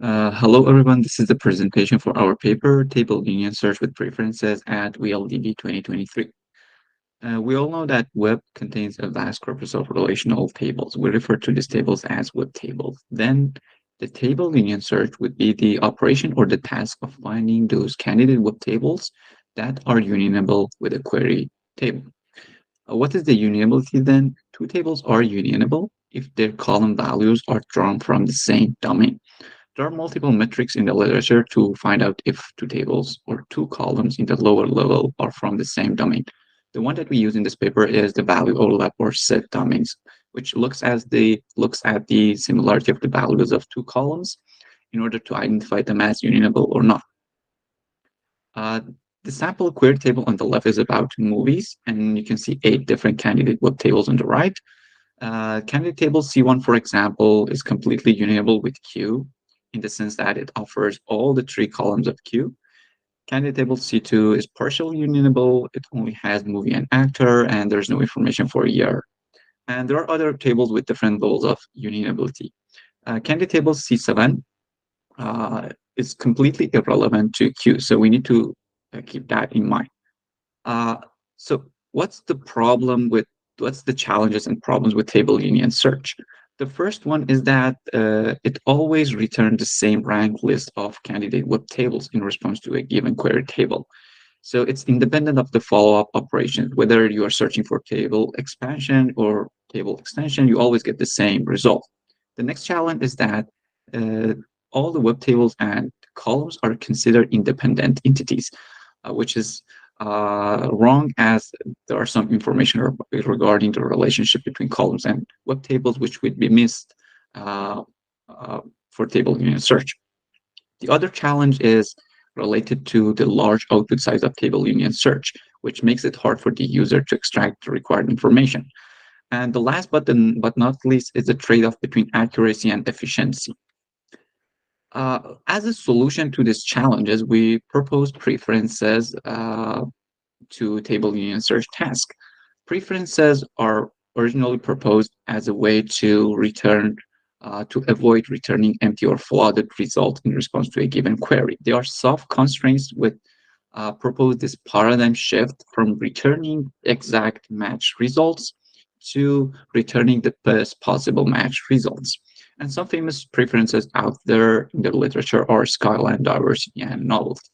Hello everyone, this is the presentation for our paper, Table Union Search with Preferences at WLDB 2023. We all know that web contains a vast corpus of relational tables. We refer to these tables as web tables. Then the table union search would be the operation or the task of finding those candidate web tables that are unionable with a query table. What is the unionability then? Two tables are unionable if their column values are drawn from the same domain. There are multiple metrics in the literature to find out if two tables or two columns in the lower level are from the same domain. The one that we use in this paper is the value overlap or set domains, which looks at the similarity of the values of two columns in order to identify them as unionable or not. Uh, the sample query table on the left is about movies, and you can see 8 different candidate web tables on the right. Candidate table C1, for example, is completely unionable with Q in the sense that it offers all the 3 columns of Q. Candidate table C2 is partially unionable. It only has movie and actor, and there's no information for year. And there are other tables with different levels of unionability. Candidate table C7 is completely irrelevant to Q, so we need to keep that in mind. Uh, so what's the challenges and problems with table union search? The first one is that it always returns the same rank list of candidate web tables in response to a given query table. So it's independent of the follow-up operations. Whether you are searching for table expansion or table extension, you always get the same result. The next challenge is that uh, all the web tables and columns are considered independent entities, which is wrong, as there are some information regarding the relationship between columns and web tables which would be missed uh, uh, for table union search. The other challenge is related to the large output size of table union search, which makes it hard for the user to extract the required information. And the last but not least is the trade-off between accuracy and efficiency. As a solution to these challenges, we propose preferences to table union search task. Preferences are originally proposed as a way to avoid returning empty or flooded result in response to a given query. They are soft constraints with propose this paradigm shift from returning exact match results to returning the best possible match results. And some famous preferences out there in the literature are Skyline, Diversity, and Novelty.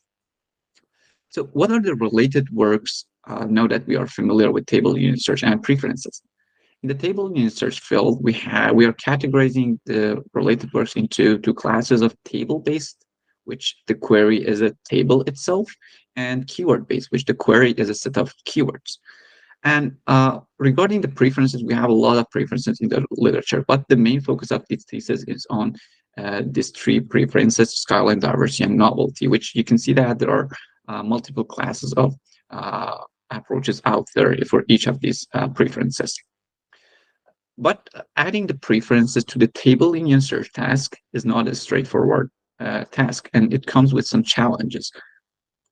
So what are the related works now that we are familiar with table union search and preferences? In the table union search field, we are categorizing the related works into 2 classes of table-based, which the query is a table itself, and keyword-based, which the query is a set of keywords. And regarding the preferences, we have a lot of preferences in the literature, but the main focus of this thesis is on these 3 preferences: Skyline, Diversity, and Novelty, which you can see that there are multiple classes of approaches out there for each of these preferences. But adding the preferences to the table union search task is not a straightforward task, and it comes with some challenges.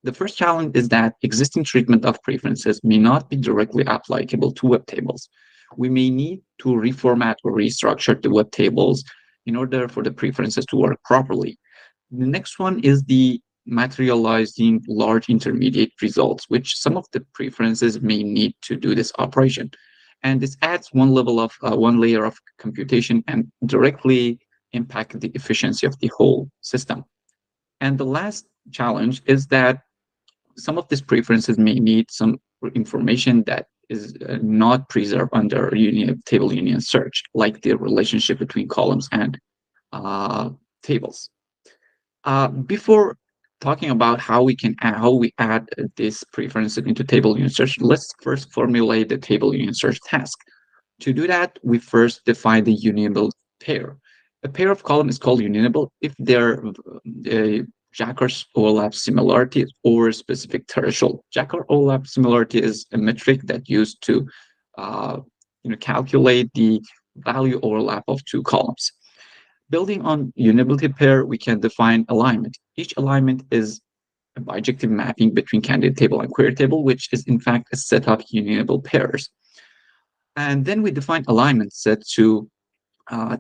The first challenge is that existing treatment of preferences may not be directly applicable to web tables. We may need to reformat or restructure the web tables in order for the preferences to work properly. The next one is the materializing large intermediate results, which some of the preferences may need to do this operation. And this adds one layer of computation and directly impact the efficiency of the whole system. And the last challenge is that some of these preferences may need some information that is not preserved under table union search, like the relationship between columns and uh, tables. Before talking about how we add this preference into table union search, let's first formulate the table union search task. To do that, we first define the unionable pair. A pair of columns is called unionable if their Jacquard overlap similarity is over a specific threshold. Jacquard overlap similarity is a metric that used to uh, calculate the value overlap of 2 columns. Building on unionability pair, we can define alignment. Each alignment is a bijective mapping between candidate table and query table, which is in fact a set of unionable pairs. And then we define alignment set to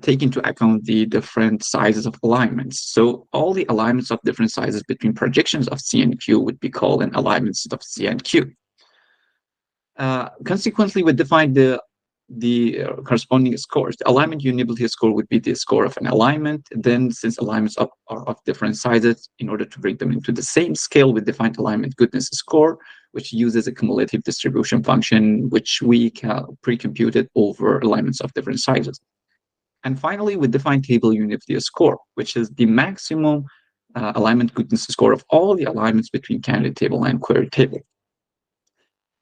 take into account the different sizes of alignments. So all the alignments of different sizes between projections of C and Q would be called an alignments of C and Q. Consequently, we define the corresponding scores. The alignment unibility score would be the score of an alignment. Then, since alignments are of different sizes, in order to bring them into the same scale, we define alignment goodness score, which uses a cumulative distribution function, which we pre-computed over alignments of different sizes. And finally, we define table unity score, which is the maximum alignment goodness score of all the alignments between candidate table and query table.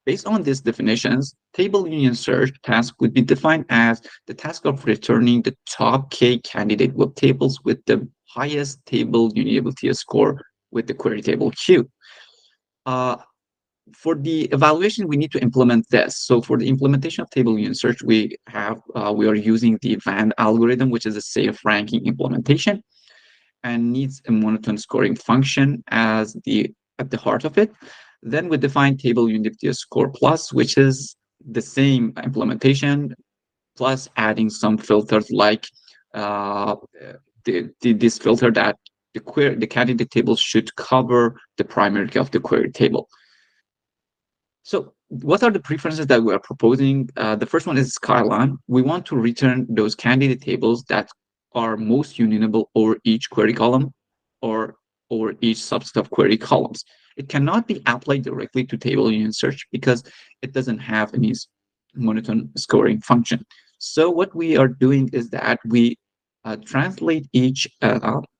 Based on these definitions, table union search task would be defined as the task of returning the top K candidate web tables with the highest table unibility score with the query table Q. For the evaluation, we need to implement this. So for the implementation of table union search, we are using the VAN algorithm, which is a safe ranking implementation, and needs a monotone scoring function at the heart of it. Then we define table unity score plus, which is the same implementation, plus adding some filters like this filter that the candidate table should cover the primary key of the query table. So what are the preferences that we are proposing? The first one is skyline. We want to return those candidate tables that are most unionable over each query column or over each subset of query columns. It cannot be applied directly to table union search because it doesn't have any monotone scoring function. So what we are doing is that we translate each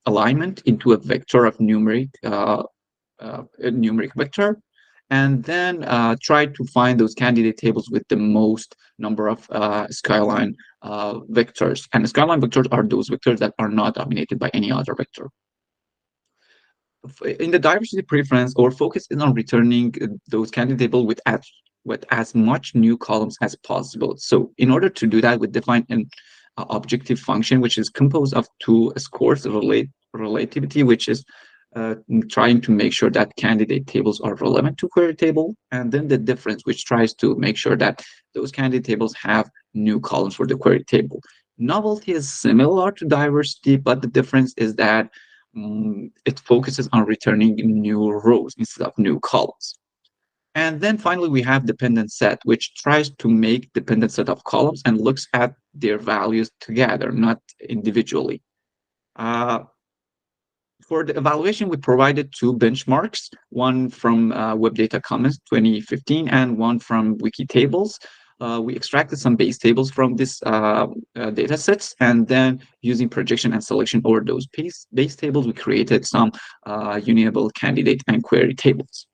alignment into a vector of numeric vector, and then try to find those candidate tables with the most number of skyline vectors. And the skyline vectors are those vectors that are not dominated by any other vector. In the diversity preference, our focus is on returning those candidate tables with as much new columns as possible. So in order to do that, we define an objective function, which is composed of two scores, relativity, which is trying to make sure that candidate tables are relevant to query table, and then the difference, which tries to make sure that those candidate tables have new columns for the query table. Novelty is similar to diversity, but the difference is that it focuses on returning new rows instead of new columns. And then finally, we have dependent set, which tries to make dependent set of columns and looks at their values together, not individually. For the evaluation, we provided two benchmarks, one from Web Data Commons 2015 and one from Wikitables. We extracted some base tables from this data sets, and then using projection and selection over those base tables, we created some unionable candidate and query tables.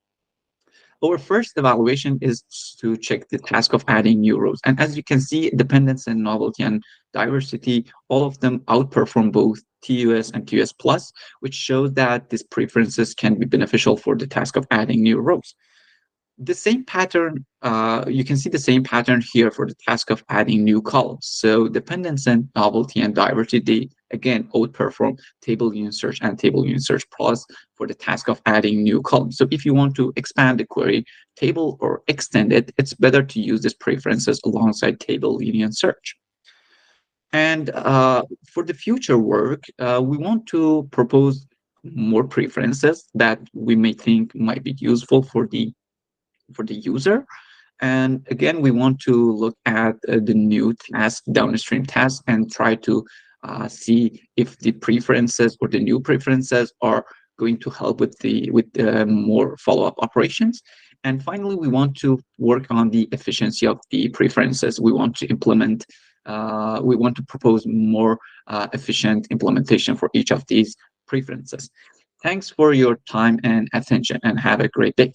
Our first evaluation is to check the task of adding new rows. And as you can see, dependence and novelty and diversity, all of them outperform both TUS and TUS Plus, which shows that these preferences can be beneficial for the task of adding new rows. The same pattern, you can see the same pattern here for the task of adding new columns. So dependence and novelty and diversity, again, outperform table union search and table union search plus for the task of adding new columns. So if you want to expand the query table or extend it, it's better to use these preferences alongside table union search. And for the future work, we want to propose more preferences that we may think might be useful for the user. And again, we want to look at the new task, downstream task, and try to see if the preferences or the new preferences are going to help with more follow-up operations. And finally, we want to work on the efficiency of the preferences. We want to propose more efficient implementation for each of these preferences. Thanks for your time and attention, and have a great day.